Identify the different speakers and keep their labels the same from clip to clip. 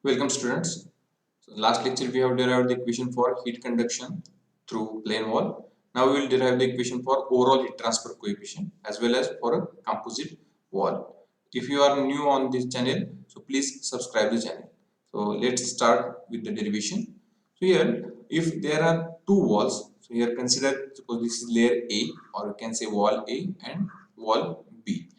Speaker 1: Welcome students. So last lecture we have derived the equation for heat conduction through plane wall. Now we will derive the equation for overall heat transfer coefficient as well as for a composite wall. If you are new on this channel, so please subscribe the channel. So let's start with the derivation. So here if there are two walls, so here consider suppose this is layer A, or you can say wall A and wall B.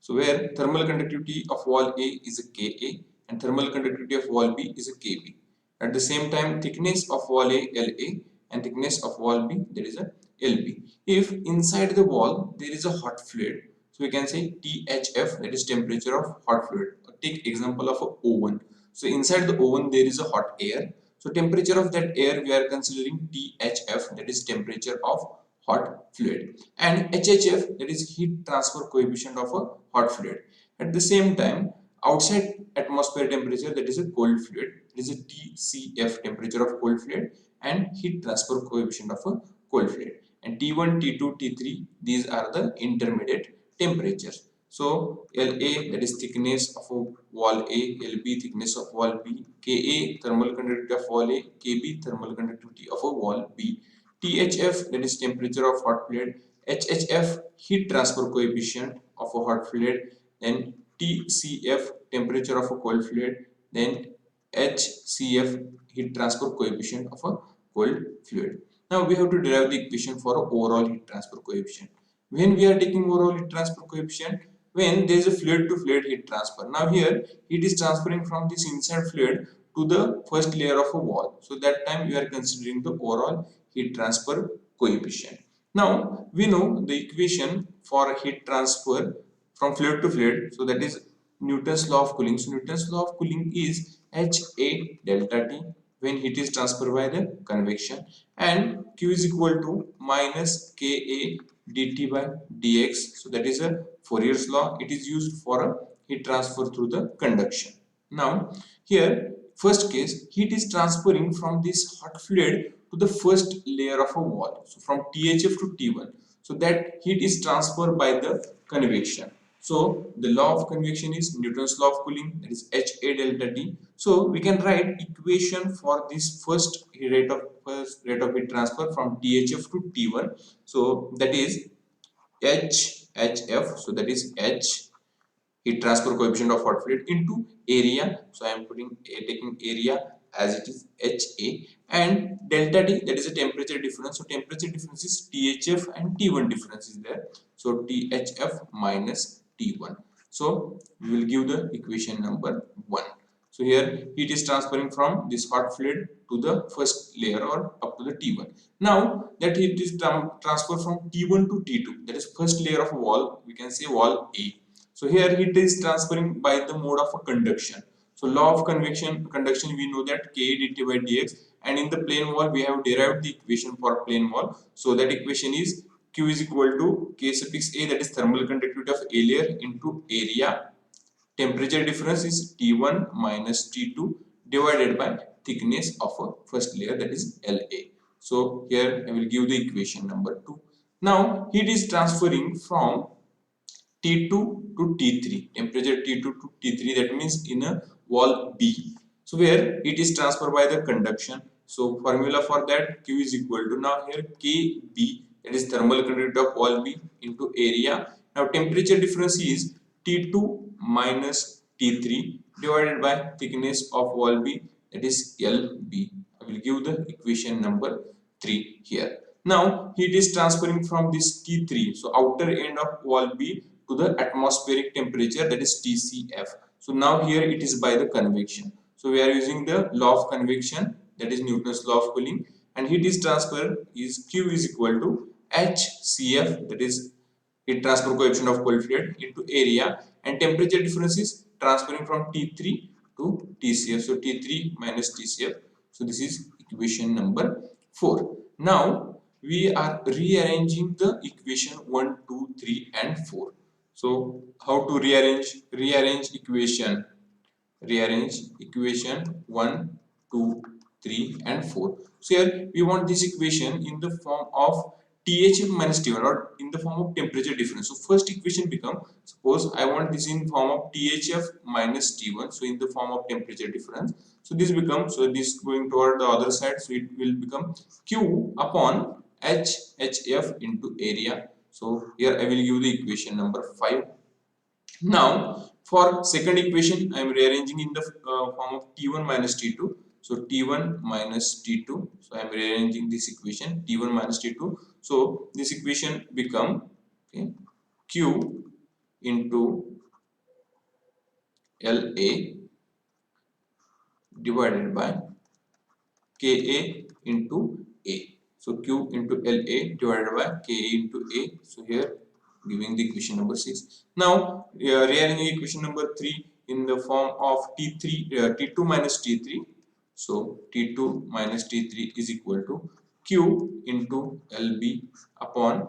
Speaker 1: So where thermal conductivity of wall A is a Ka and thermal conductivity of wall B is a Kb. At the same time, thickness of wall A La and thickness of wall B, that is a Lb. If inside the wall there is a hot fluid, so we can say THF, that is temperature of hot fluid. Take example of an oven. So inside the oven there is a hot air. So temperature of that air we are considering THF, that is temperature of hot fluid, and HHF, that is heat transfer coefficient of a hot fluid. At the same time, outside atmosphere temperature, that is a cold fluid, it is a TCF, temperature of cold fluid, and heat transfer coefficient of a cold fluid. And T1, T2, T3, these are the intermediate temperatures. So La, that is thickness of a wall A, Lb, thickness of wall B, Ka, thermal conductivity of wall A, Kb, thermal conductivity of a wall B, THF, that is temperature of hot fluid, HHF, heat transfer coefficient of a hot fluid, then TCF, temperature of a cold fluid, then HCF, heat transfer coefficient of a cold fluid. Now we have to derive the equation for overall heat transfer coefficient. When we are taking overall heat transfer coefficient, when there is a fluid to fluid heat transfer. Now here heat is transferring from this inside fluid to the first layer of a wall. So that time we are considering the overall heat transfer coefficient. Now we know the equation for heat transfer from fluid to fluid, so that is Newton's law of cooling. So Newton's law of cooling is HA delta T when heat is transferred by the convection, and Q is equal to minus Ka dt by dx. So that is a Fourier's law. It is used for a heat transfer through the conduction. Now here first case, heat is transferring from this hot fluid to the first layer of a wall, so from THF to T1. So that heat is transferred by the convection. So the law of convection is Newton's law of cooling, that is HA delta T. So we can write equation for this first rate of heat transfer from THF to T1. So that is HHF. So that is H, heat transfer coefficient of hot fluid, into area. So I am taking area as it is HA, and delta T, that is a temperature difference. So temperature difference is THF and T1 difference is there. So THF minus T1. So we will give the equation number 1. So here heat is transferring from this hot fluid to the first layer or up to the T1. Now that heat is transferred from T1 to T2, that is first layer of a wall, we can say wall A. So here heat is transferring by the mode of a conduction. So law of conduction we know that K dt by dx, and in the plane wall we have derived the equation for plane wall. So that equation is Q is equal to K suffix A, that is thermal conductivity of A layer, into area. Temperature difference is T1 minus T2 divided by thickness of a first layer, that is La. So here I will give the equation number 2. Now heat is transferring from T2 to T3, temperature T2 to T3, that means in a wall B. So where it is transferred by the conduction. So formula for that, Q is equal to, now here KB, that is thermal conductivity of wall B, into area. Now temperature difference is T2 minus T3 divided by thickness of wall B, that is LB. I will give the equation number 3 here. Now heat is transferring from this T3, so outer end of wall B, to the atmospheric temperature, that is TCF. So now here it is by the convection. So we are using the law of convection, that is Newton's law of cooling, and heat is transfer is Q is equal to HCF, that is heat transfer coefficient of cold fluid, into area, and temperature difference is transferring from T3 to TCF. So T3 minus TCF. So this is equation number 4. Now we are rearranging the equation 1, 2, 3 and 4. So how to rearrange equation? Rearrange equation 1, 2, 3 and 4. So here we want this equation in the form of THF minus T1, or in the form of temperature difference. So first equation become, suppose I want this in form of THF minus T1, so in the form of temperature difference. So this becomes, so this going toward the other side, so it will become Q upon HHF into area. So here I will give the equation number 5. Now for second equation I am rearranging in the form of T1 minus T2. So T1 minus T2. So I am rearranging this equation T1 minus T2. So this equation become, okay, Q into LA divided by Ka into A. So Q into LA divided by Ka into A. So here giving the equation number 6. Now rearranging equation number 3 in the form of T2 minus T3. So T2 minus T3 is equal to Q into LB upon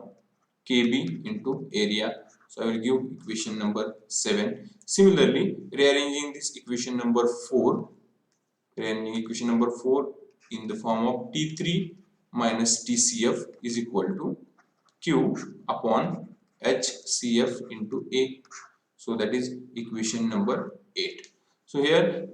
Speaker 1: KB into area. So I will give equation number 7. Similarly, rearranging this equation number 4, rearranging equation number 4 in the form of T3 minus TCF is equal to Q upon HCF into A. So that is equation number 8. So here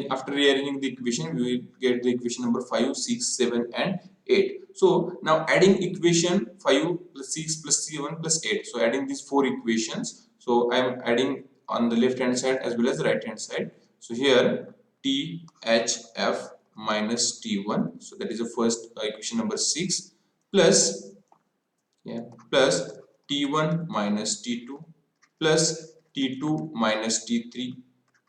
Speaker 1: after rearranging the equation, we will get the equation number 5, 6, 7 and 8. So now adding equation 5 plus 6 plus 7 plus 8. So adding these 4 equations. So I am adding on the left hand side as well as the right hand side. So here THF minus T1. So that is the first equation number 6 plus, yeah, plus T1 minus T2 plus T2 minus T3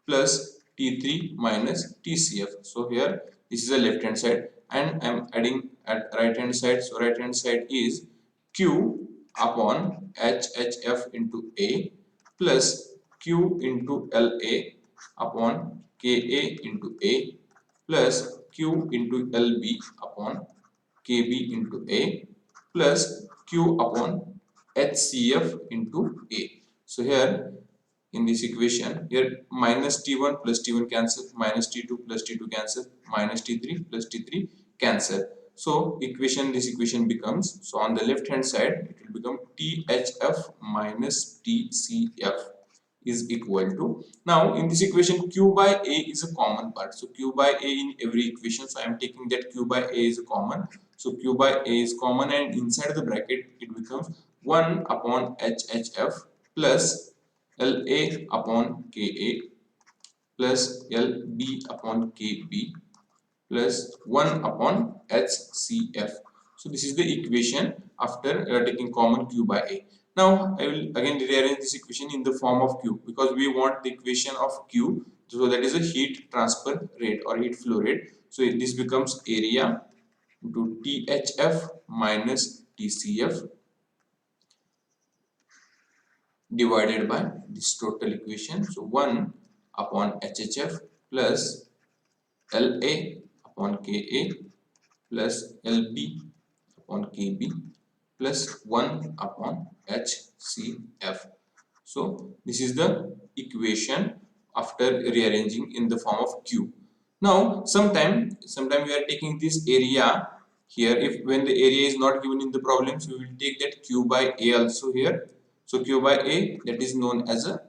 Speaker 1: plus T3 minus TCF. So here this is the left hand side and I am adding at right hand side. So right hand side is Q upon HHF into A plus Q into LA upon KA into A plus Q into LB upon KB into A plus Q upon HCF into A. So here in this equation, here minus T1 plus T1 cancel, minus T2 plus T2 cancel, minus T3 plus T3 cancel. So this equation becomes, so on the left hand side it will become THF minus TCF is equal to, now in this equation Q by A is a common part. So Q by A in every equation, so I am taking that Q by A is common. So Q by A is common and inside the bracket it becomes 1 upon HHF plus LA upon KA plus LB upon KB plus 1 upon HCF. So this is the equation after taking common Q by A. Now I will again rearrange this equation in the form of Q, because we want the equation of Q, so that is a heat transfer rate or heat flow rate. So this becomes area into THF minus TCF divided by this total equation. So 1 upon HHF plus LA upon KA plus LB upon KB plus 1 upon HCF. So this is the equation after rearranging in the form of Q. Now sometime we are taking this area here. If when the area is not given in the problems, we will take that Q by A also here. So Q by A, that is known as a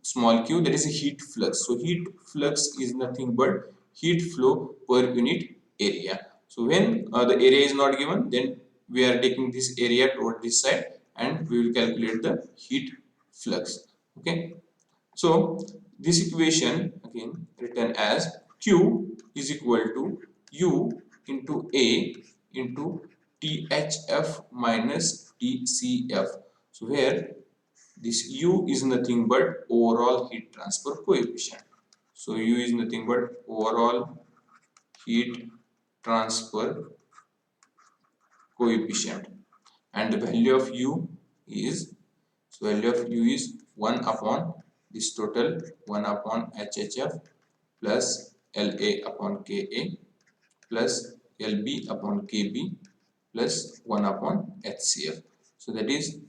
Speaker 1: small q, that is a heat flux. So heat flux is nothing but heat flow per unit area. So when the area is not given, then we are taking this area toward this side and we will calculate the heat flux. Okay, so this equation again written as Q is equal to U into A into THF minus TCF. So here this U is nothing but overall heat transfer coefficient. So U is nothing but overall heat transfer coefficient, and the value of U is, so value of U is 1 upon this total 1 upon HHF plus LA upon KA plus LB upon KB plus 1 upon HCF. So that is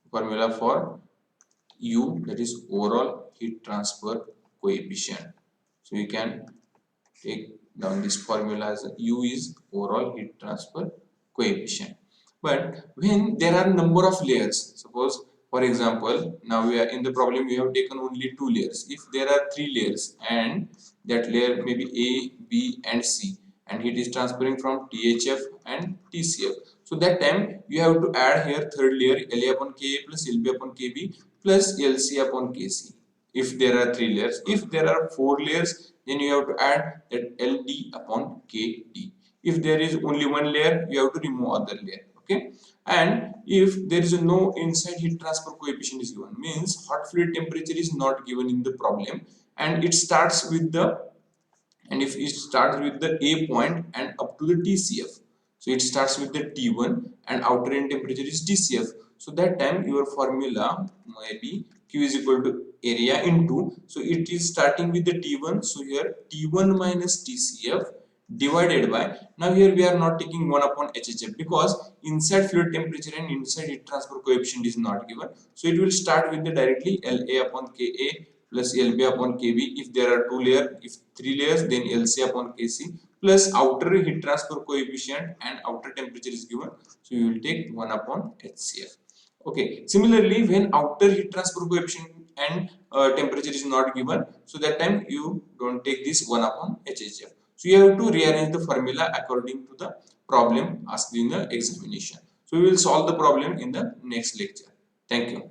Speaker 1: formula for U, that is overall heat transfer coefficient. So you can take down this formula as U is overall heat transfer coefficient. But when there are number of layers, suppose for example, now we are in the problem, we have taken only two layers. If there are three layers and that layer may be A, B and C, and heat is transferring from THF and TCF, so that time you have to add here third layer La upon Ka plus Lb upon Kb plus Lc upon Kc, if there are three layers. If there are four layers, then you have to add that Ld upon Kd. If there is only one layer, you have to remove other layer. Okay, and if there is no inside heat transfer coefficient is given, means hot fluid temperature is not given in the problem, and it starts with the, and if it starts with the A point and up to the TCF, so it starts with the T1 and outer end temperature is TCF. So that time your formula may be Q is equal to area into, so it is starting with the T1, so here T1 minus TCF divided by, now here we are not taking 1 upon HHF because inside fluid temperature and inside heat transfer coefficient is not given, so it will start with the directly La upon Ka plus Lb upon Kb if there are two layers. If three layers, then Lc upon Kc plus outer heat transfer coefficient and outer temperature is given, so you will take 1 upon HCF. Okay, similarly when outer heat transfer coefficient and temperature is not given, so that time you don't take this 1 upon HHF. So you have to rearrange the formula according to the problem asked in the examination. So we will solve the problem in the next lecture. Thank you.